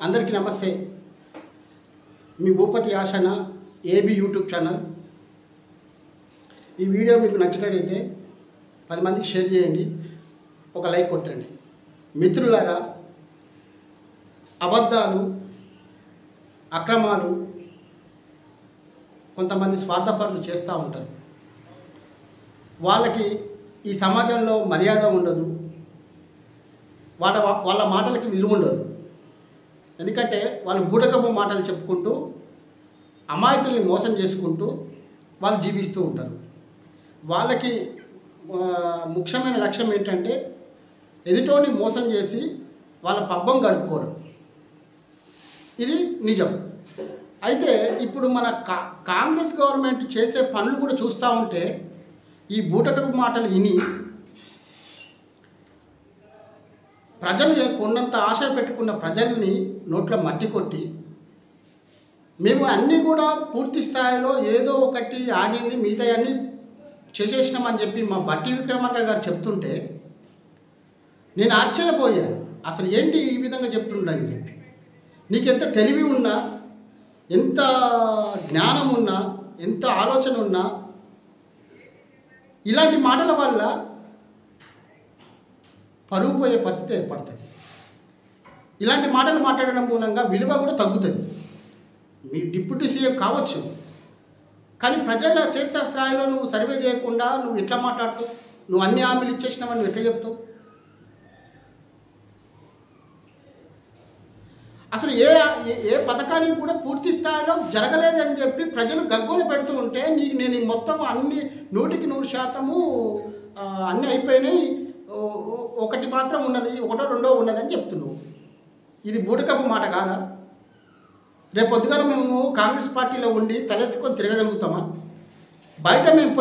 అందరికీ నమస్తే. మీ Bhupathi ఆశన AB YouTube channel. ఈ వీడియో మీకు నచ్చినట్లయితే 10 మందికి షేర్ చేయండి, ఒక లైక్ కొట్టండి. మిత్రులారా, అబద్ధాలు, అక్రమాలు కొంతమంది స్వార్థపరులు చేస్తూ ఉంటారు. వాళ్ళకి ఈ సమాజంలో మర్యాద ఉండదు, వాళ్ళ మాటలకి విలువ ఉండదు. ఎందుకంటే వాళ్ళు బూటకపు మాటలు చెప్పుకుంటూ అమాయకుల్ని మోసం చేసుకుంటూ వాళ్ళు జీవిస్తూ ఉంటారు. వాళ్ళకి ముఖ్యమైన లక్ష్యం ఏంటంటే ఎదుటోని మోసం చేసి వాళ్ళ పబ్బం గడుపుకోవడం. ఇది నిజం. అయితే ఇప్పుడు మన కాంగ్రెస్ గవర్నమెంట్ చేసే పనులు కూడా చూస్తూ ఉంటే ఈ బూటకపు మాటలు విని ప్రజలు కొన్నంత ఆశ పెట్టుకున్న ప్రజల్ని నోట్ల మట్టి కొట్టి మేము అన్నీ కూడా పూర్తి స్థాయిలో ఏదో ఒకటి ఆగింది, మిగతా అన్నీ చేసేసినామని చెప్పి మా బట్టి విక్రమార్క గారు చెప్తుంటే నేను ఆశ్చర్యపోయాను. అసలు ఏంటి ఈ విధంగా చెప్తుండని చెప్పి. నీకెంత తెలివి ఉన్నా, ఎంత జ్ఞానం ఉన్నా, ఎంత ఆలోచన ఉన్నా ఇలాంటి మాటల వల్ల పరువు పోయే పరిస్థితి ఏర్పడుతుంది. ఇలాంటి మాటలు మాట్లాడడం మూలంగా విలువ కూడా తగ్గుతుంది. మీ డిప్యూటీ సీఎం కావచ్చు, కానీ ప్రజల క్షేత్ర స్థాయిలో నువ్వు సర్వే చేయకుండా నువ్వు ఎట్లా మాట్లాడుతావు? నువ్వు అన్ని హామీలు ఇచ్చేసినావని నువ్వు ఎట్లా చెప్తావు? అసలు ఏ పథకానికి కూడా పూర్తి స్థాయిలో జరగలేదని చెప్పి ప్రజలు గగ్గోలు పెడుతూ ఉంటే నేను మొత్తం అన్ని 100% అన్నీ అయిపోయినాయి, ఒకటి మాత్రం ఉన్నది, ఒకటో రెండో ఉన్నదని చెప్తున్నావు. ఇది బూటకపు మాట కాదా? రేపు పొద్దుగాల మేము కాంగ్రెస్ పార్టీలో ఉండి తలెత్తుకొని తిరగగలుగుతామా? బయట మేము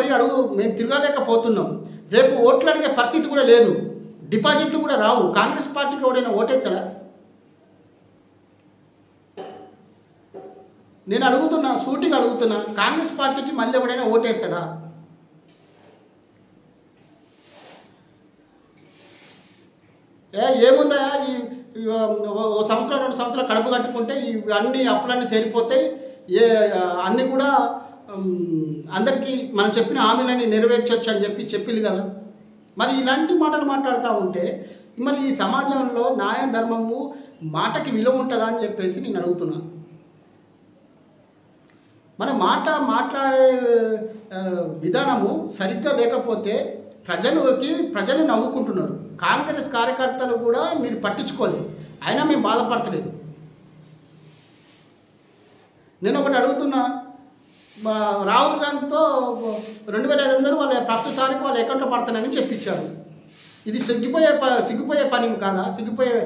తిరగలేకపోతున్నాం. రేపు ఓట్లు అడిగే పరిస్థితి కూడా లేదు, డిపాజిట్లు కూడా రావు. కాంగ్రెస్ పార్టీకి ఎవడైనా ఓటేస్తాడా? నేను అడుగుతున్నా, సూటిగా అడుగుతున్నా, కాంగ్రెస్ పార్టీకి మళ్ళీ ఎవడైనా ఓటేస్తాడా? ఏముందా, ఈ ఓ సంవత్సరం 2 సంవత్సరాలు కడుపు కట్టుకుంటే అన్ని అప్పులన్నీ తీరిపోతాయి, అన్నీ కూడా అందరికీ మనం చెప్పిన హామీలన్నీ నెరవేర్చవచ్చు అని చెప్పింది కదా. మరి ఇలాంటి మాటలు మాట్లాడుతూ ఉంటే మరి ఈ సమాజంలో న్యాయ ధర్మము మాటకి విలువ ఉంటుందా అని చెప్పేసి నేను అడుగుతున్నా. మన మాట్లాడే విధానము సరిగ్గా లేకపోతే ప్రజలు నవ్వుకుంటున్నారు. కాంగ్రెస్ కార్యకర్తలు కూడా మీరు పట్టించుకోలేదు, అయినా మేము బాధపడతలేదు. నేను ఒకటి అడుగుతున్నా, రాహుల్ గాంధీతో 2500 వాళ్ళ ప్రస్తుతానికి వాళ్ళ అకౌంట్లో పడతానని చెప్పించారు. ఇది సిగ్గుపోయే పని కాదా? సిగ్గుపోయే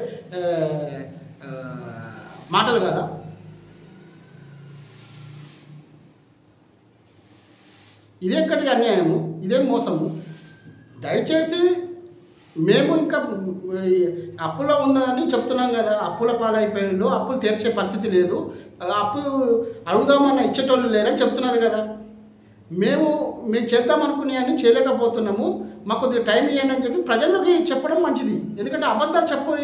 మాటలు కాదా? ఇదెక్కడి అన్యాయము, ఇదేం మోసము? దయచేసి మేము ఇంకా అప్పులో ఉందని చెప్తున్నాం కదా, అప్పుల పాలైపోయిందో, అప్పులు తీర్చే పరిస్థితి లేదు, అప్పు అడుగుదామన్న ఇచ్చేటోళ్ళు లేరని చెప్తున్నారు కదా. మేము చేద్దామనుకునే అన్ని చేయలేకపోతున్నాము, మాకు కొద్దిగా టైం ఇవ్వండి అని చెప్పి ప్రజల్లోకి చెప్పడం మంచిది. ఎందుకంటే అబద్ధాలు చెప్పి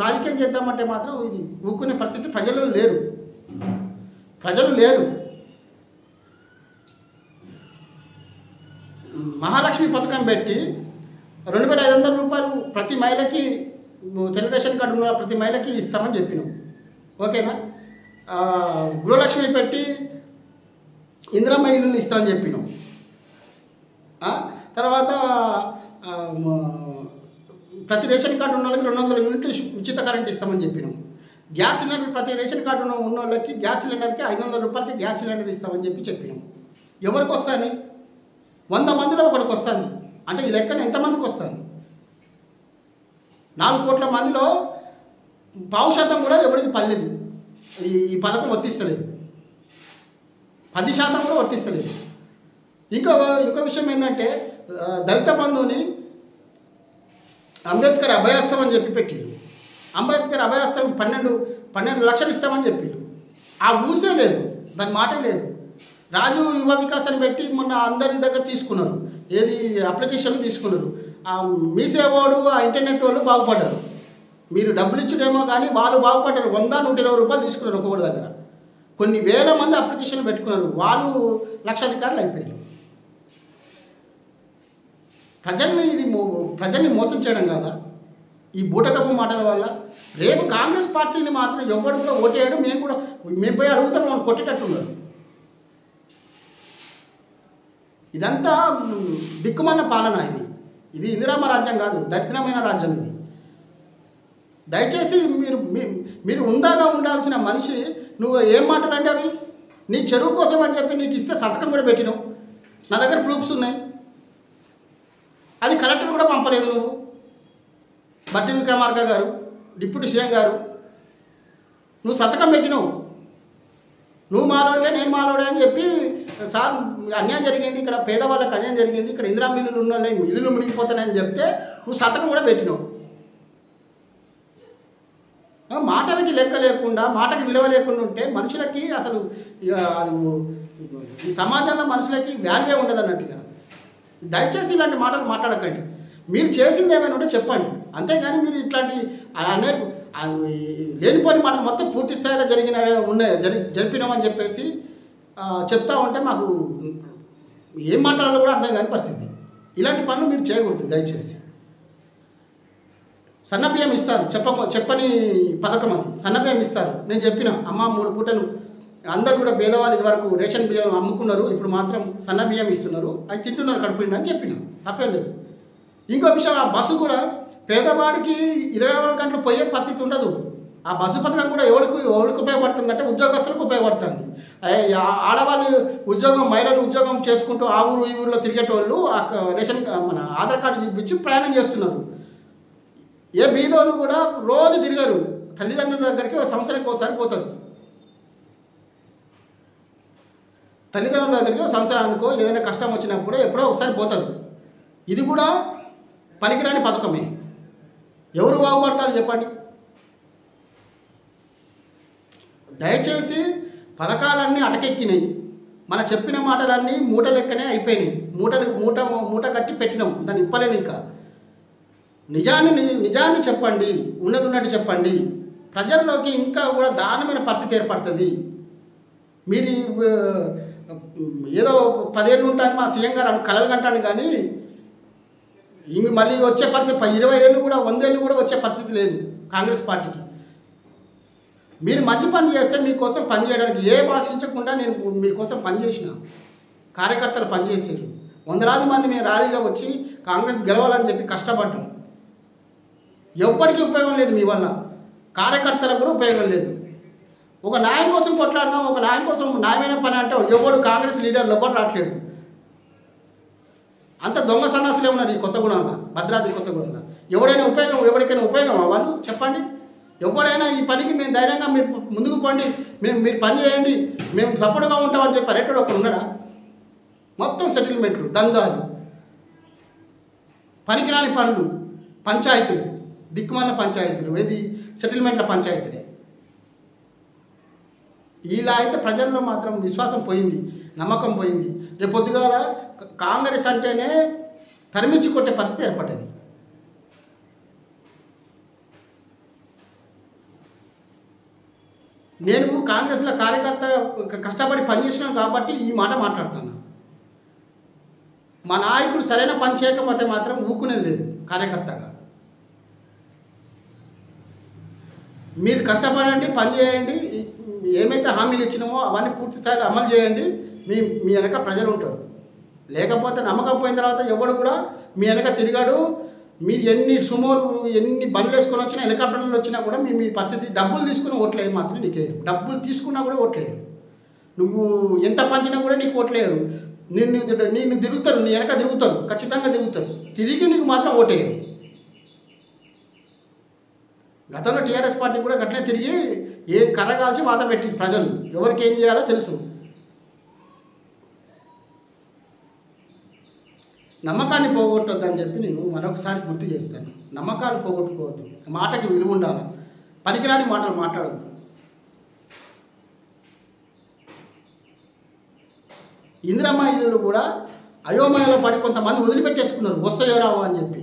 రాజకీయం చేద్దామంటే మాత్రం ఇది ఊరుకునే పరిస్థితి ప్రజలు లేరు. మహాలక్ష్మి పథకం పెట్టి 2500 రూపాయలు ప్రతి మహిళకి, తెలుగు రేషన్ కార్డు ఉన్న ప్రతి మహిళకి ఇస్తామని చెప్పినాం, ఓకేనా? గృహలక్ష్మి పెట్టి ఇందిరమ్మ ఇల్లు ఇస్తామని చెప్పినాం. తర్వాత ప్రతి రేషన్ కార్డు ఉన్న వాళ్ళకి 200 యూనిట్లు ఉచిత కరెంట్ ఇస్తామని చెప్పినాం. గ్యాస్ సిలిండర్ ప్రతి రేషన్ కార్డు ఉన్న వాళ్ళకి గ్యాస్ సిలిండర్కి 500 రూపాయలకి గ్యాస్ సిలిండర్ ఇస్తామని చెప్పినాం. ఎవరికి వస్తాయని? 100 మందిలో ఒకరికి వస్తుంది. అంటే ఈ లెక్కన ఎంతమందికి వస్తుంది? 4 కోట్ల మందిలో 5% కూడా ఎవరికి పర్లేదు, ఈ పథకం వర్తిస్తలేదు. 10% కూడా వర్తిస్తలేదు. ఇంకో విషయం ఏంటంటే, దళిత బంధువుని అంబేద్కర్ అభయాస్తం అని చెప్పి పెట్టిండు. అంబేద్కర్ అభయాస్తం 12 లక్షలు ఇస్తామని చెప్పిండు. ఆ ఊసే లేదు, దాని మాటే లేదు. రాజు యువ వికాసాన్ని పెట్టి మొన్న అందరి దగ్గర తీసుకున్నారు, ఏది అప్లికేషన్లు తీసుకున్నారు. మీ సేవోడు, ఆ ఇంటర్నెట్ వాళ్ళు బాగుపడ్డారు. మీరు డబ్బులు ఇచ్చుడేమో కానీ వాళ్ళు బాగుపడ్డారు. 100-120 రూపాయలు తీసుకున్నారు ఒక్కొక్కటి దగ్గర. కొన్ని వేల మంది అప్లికేషన్లు పెట్టుకున్నారు. వాళ్ళు లక్షాధికారులు అయిపోయారు. ప్రజల్ని మోసం చేయడం కాదా ఈ బూటకపు మాటల వల్ల? రేపు కాంగ్రెస్ పార్టీని మాత్రం ఎవరు కూడా ఓటేయడు. మేము పోయి అడుగుతాం, మనం కొట్టేటట్టున్నారు. ఇదంతా దిక్కుమన్న పాలన. ఇది ఇందిరామ రాజ్యం కాదు, దరిద్రమైన రాజ్యం ఇది. దయచేసి మీరు ఉందాగా ఉండాల్సిన మనిషి నువ్వు ఏం మాటలంటే అవి నీ చెరువు కోసం అని చెప్పి నీకు ఇస్తే సంతకం కూడా పెట్టినావు. నా దగ్గర ప్రూఫ్స్ ఉన్నాయి. అది కలెక్టర్ కూడా పంపలేదు నువ్వు. బట్టి విక్రమార్క గారు, డిప్యూటీ సీఎం గారు, నువ్వు సంతకం పెట్టినావు. నువ్వు మాలోడివే నేను మాలోడే అని చెప్పి, సార్ అన్యాయం జరిగింది, ఇక్కడ పేదవాళ్ళకి అన్యాయం జరిగింది, ఇక్కడ ఇందిరా మిల్లులు ఉన్న ఇల్లులు మునిగిపోతానని చెప్తే నువ్వు సంతకం కూడా పెట్టినావు. మాటలకి లెక్క లేకుండా, మాటకి విలువ లేకుండా ఉంటే మనుషులకి అసలు ఈ సమాజంలో మనుషులకి వాల్యూ ఉండదు అన్నట్టుగా. దయచేసి ఇలాంటి మాటలు మాట్లాడకండి. మీరు చేసింది ఏమైనా ఉంటే చెప్పండి, అంతేగాని మీరు ఇట్లాంటి లేనిపోని మాటలు మొత్తం పూర్తి స్థాయిలో జరిపినామని చెప్పేసి చెప్తా ఉంటే మాకు ఏం మాట్లాడాలో కూడా అర్థం కాని పరిస్థితి. ఇలాంటి పనులు మీరు చేయకూడదు దయచేసి. సన్నబియ్యం ఇస్తారు, చెప్పని పథకం అది. సన్నబియ్యం ఇస్తారు. నేను చెప్పిన అమ్మ 3 పూటలు అందరూ కూడా పేదవాళ్ళు ఇదివరకు రేషన్ బియ్యం అమ్ముకున్నారు, ఇప్పుడు మాత్రం సన్నబియ్యం ఇస్తున్నారు, అవి తింటున్నారు కడుపుండి అని చెప్పిన. తప్పేం లేదు. ఇంకో విషయం, ఆ బస్సు కూడా పేదవాడికి 24 గంటలు పోయే పరిస్థితి ఉండదు. ఆ బస్సు పథకం కూడా ఎవరికి ఉపయోగపడుతుంది అంటే ఉద్యోగస్తులకు ఉపయోగపడుతుంది. ఆడవాళ్ళు ఉద్యోగం, మహిళలు ఉద్యోగం చేసుకుంటూ ఆ ఊరు ఈ ఊరిలో తిరిగేటోళ్ళు రేషన్ మన ఆధార్ కార్డు చూపించి ప్రయాణం చేస్తున్నారు. ఏ బీదోళ్ళు కూడా రోజు తిరగరు. తల్లిదండ్రుల దగ్గరికి సంవత్సరానికి ఒకసారి పోతారు. తల్లిదండ్రుల దగ్గరికి సంవత్సరానికో ఏదైనా కష్టం వచ్చినప్పుడు ఎప్పుడో ఒకసారి పోతారు. ఇది కూడా పనికిరాని పథకమే. ఎవరు బాగుపడతారు చెప్పండి? దయచేసి పథకాలన్నీ అటకెక్కినాయి. మన చెప్పిన మాటలన్నీ మూట లెక్కనే అయిపోయినాయి. మూట కట్టి పెట్టినాం, దాన్ని ఇప్పలేదు. ఇంకా నిజాన్ని చెప్పండి, ఉన్నట్టు చెప్పండి. ప్రజల్లోకి ఇంకా కూడా దారుణమైన పరిస్థితి ఏర్పడుతుంది. మీరు ఏదో 10 ఏళ్ళు ఉంటాను మా సీఎం గారు కలలు కంటాను, కానీ ఇంక మళ్ళీ వచ్చే పరిస్థితి 20 ఏళ్ళు కూడా 100 ఏళ్ళు కూడా వచ్చే పరిస్థితి లేదు కాంగ్రెస్ పార్టీకి. మీరు మంచి పని చేస్తే మీకోసం పని చేయడానికి ఏ భాషించకుండా నేను మీకోసం పనిచేసిన కార్యకర్తలు పనిచేసారు. 100,000 మంది మేము ర్యాలీగా వచ్చి కాంగ్రెస్ గెలవాలని చెప్పి కష్టపడ్డాం. ఎవ్వరికీ ఉపయోగం లేదు మీ వల్ల, కార్యకర్తలకు కూడా ఉపయోగం లేదు. ఒక న్యాయం కోసం కొట్లాడదాం, ఒక న్యాయం కోసం న్యాయమైన పని అంటే ఎవరు కాంగ్రెస్ లీడర్లు ఎవరు రావట్లేదు. అంత దొంగ సన్నాసులే ఉన్నారు ఈ కొత్తగూడెంలో, భద్రాద్రి కొత్తగూడెంలో. ఎవరికైనా ఉపయోగమా వాళ్ళు చెప్పండి? ఎవరైనా ఈ పనికి మేము ధైర్యంగా మీరు ముందుకు పోండి, మీరు పని చేయండి, మేము సపోర్ట్గా ఉంటామని చెప్పి రెట్టడు ఒకడు ఉన్నాడా? మొత్తం సెటిల్మెంట్లు, దందాలు, పనికిరాని పనులు, పంచాయతీలు, దిక్కుమాల పంచాయతీలు, ఏది సెటిల్మెంట్ల పంచాయతీలే. ఇలా అయితే ప్రజల్లో మాత్రం విశ్వాసం పోయింది, నమ్మకం పోయింది. రేపు పొద్దుగాల కాంగ్రెస్ అంటేనే తరిమించి కొట్టే పరిస్థితి ఏర్పడ్డది. నేను కాంగ్రెస్లో కార్యకర్త కష్టపడి పనిచేసినాను కాబట్టి ఈ మాట మాట్లాడుతాను. మా నాయకుడు సరైన పని చేయకపోతే మాత్రం ఊక్కునేది లేదు కార్యకర్తగా. మీరు కష్టపడండి, పని చేయండి, ఏమైతే హామీలు ఇచ్చినామో అవన్నీ పూర్తి స్థాయిలో అమలు చేయండి. మీ వెనక ప్రజలు ఉంటారు. లేకపోతే నమ్మకం పోయిన తర్వాత ఎవడు కూడా మీ వెనక తిరిగాడు. మీరు ఎన్ని సుమోలు ఎన్ని బండ్లు వేసుకొని వచ్చినా, హెలికాప్టర్లు వచ్చినా కూడా మీ పరిస్థితి డబ్బులు తీసుకుని ఓట్లేరు మాత్రం నీకేరు. డబ్బులు తీసుకున్నా కూడా ఓట్లేరు. నువ్వు ఎంత పంచినా కూడా నీకు ఓట్లేరు. నిన్ను తిరుగుతారు, నీ వెనక తిరుగుతారు, ఖచ్చితంగా తిరుగుతారు. తిరిగి నీకు మాత్రం ఓటేయరు. గతంలో టీఆర్ఎస్ పార్టీ కూడా గట్లే తిరిగి ఏ కర్ర కాల్చి వాత పెట్టి ప్రజలు ఎవరికి ఏం చేయాలో తెలుసు. నమ్మకాన్ని పోగొట్టొద్దని చెప్పి నేను మరొకసారి గుర్తు చేస్తాను. నమ్మకాలు పోగొట్టుకోవద్దు, మాటకి విలువ ఉండాలి, పనికిరాని మాటలు మాట్లాడద్దు. ఇందిరమ్మ ఇల్లులు కూడా అయోమయంలో పడి కొంతమంది వదిలిపెట్టేసుకున్నారు, వస్తాయో రావో అని చెప్పి.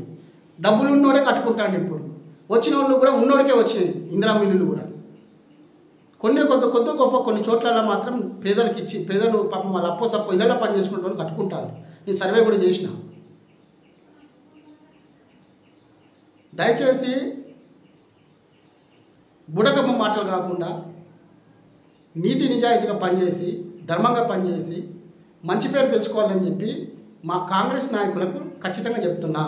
డబ్బులు ఉన్నోడే కట్టుకుంటాడు. ఇప్పుడు వచ్చిన వాళ్ళు కూడా ఉన్నోడికే వచ్చినాయి ఇందిరా మిల్లులు కూడా. కొద్ది గొప్ప కొన్ని చోట్ల మాత్రం పేదలకు ఇచ్చి, పేదలు పాపం వాళ్ళు అప్పో సప్పో ఇళ్ళలో పని చేసుకునే వాళ్ళు కట్టుకుంటారు. నేను సర్వే కూడా చేసిన. దయచేసి బుడగమ్మ మాటలు కాకుండా నీతి నిజాయితీగా పనిచేసి, ధర్మంగా పనిచేసి మంచి పేరు తెచ్చుకోవాలని చెప్పి మా కాంగ్రెస్ నాయకులకు ఖచ్చితంగా చెప్తున్నా.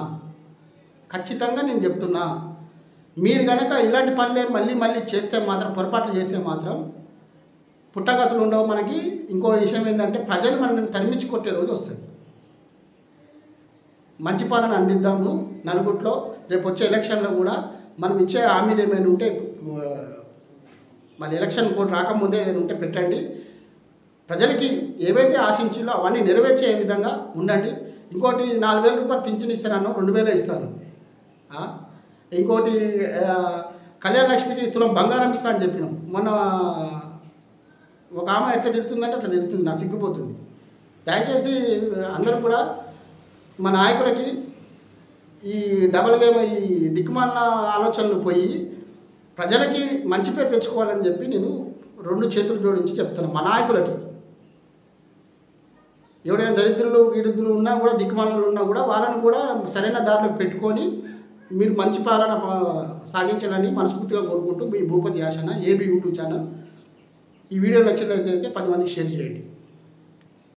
మీరు కనుక ఇలాంటి పనులే మళ్ళీ చేస్తే మాత్రం, పొరపాట్లు చేస్తే మాత్రం పుట్టగతులు ఉండవు మనకి. ఇంకో విషయం ఏంటంటే ప్రజలు మనల్ని తరిమించి కొట్టే రోజు వస్తుంది. మంచి పాలన అందిద్దాము నలుగుట్లో. రేపు వచ్చే ఎలక్షన్లో కూడా మనం ఇచ్చే హామీలు ఏమైనా ఉంటే, మళ్ళీ ఎలక్షన్ కోడ్ రాకముందే ఏదైనా ఉంటే పెట్టండి. ప్రజలకి ఏవైతే ఆశించిందో అవన్నీ నెరవేర్చే విధంగా ఉండండి. ఇంకోటి 4,000 రూపాయలు పింఛన్ ఇస్తాను, 2,000 ఇస్తాను. ఇంకోటి కళ్యాణ లక్ష్మికి తులం బంగారం ఇస్తా అని చెప్పినాం. మొన్న ఒక ఆమె ఎట్లా తిడుతుందంటే అట్లా తిడుతుంది, నా సిగ్గుపోతుంది. దయచేసి అందరూ కూడా మా నాయకులకి ఈ డబల్ గేమ్, ఈ దిక్కుమాలిన ఆలోచనలు పోయి ప్రజలకి మంచి పేరు తెచ్చుకోవాలని చెప్పి నేను 2 చేతులు జోడించి చెప్తున్నాను. మా నాయకులకి ఎవరైనా దరిద్రులు గీడిద్రులు ఉన్నా కూడా, దిక్కుమాలను ఉన్నా కూడా వాళ్ళని కూడా సరైన దారిలోకి పెట్టుకొని మీరు మంచి పాలన సాగించాలని మనస్ఫూర్తిగా కోరుకుంటూ మీ భూపతి ఆశన ఏబీ యూట్యూబ్ ఛానల్. ఈ వీడియో నచ్చినట్లయితే 10 మందికి షేర్ చేయండి.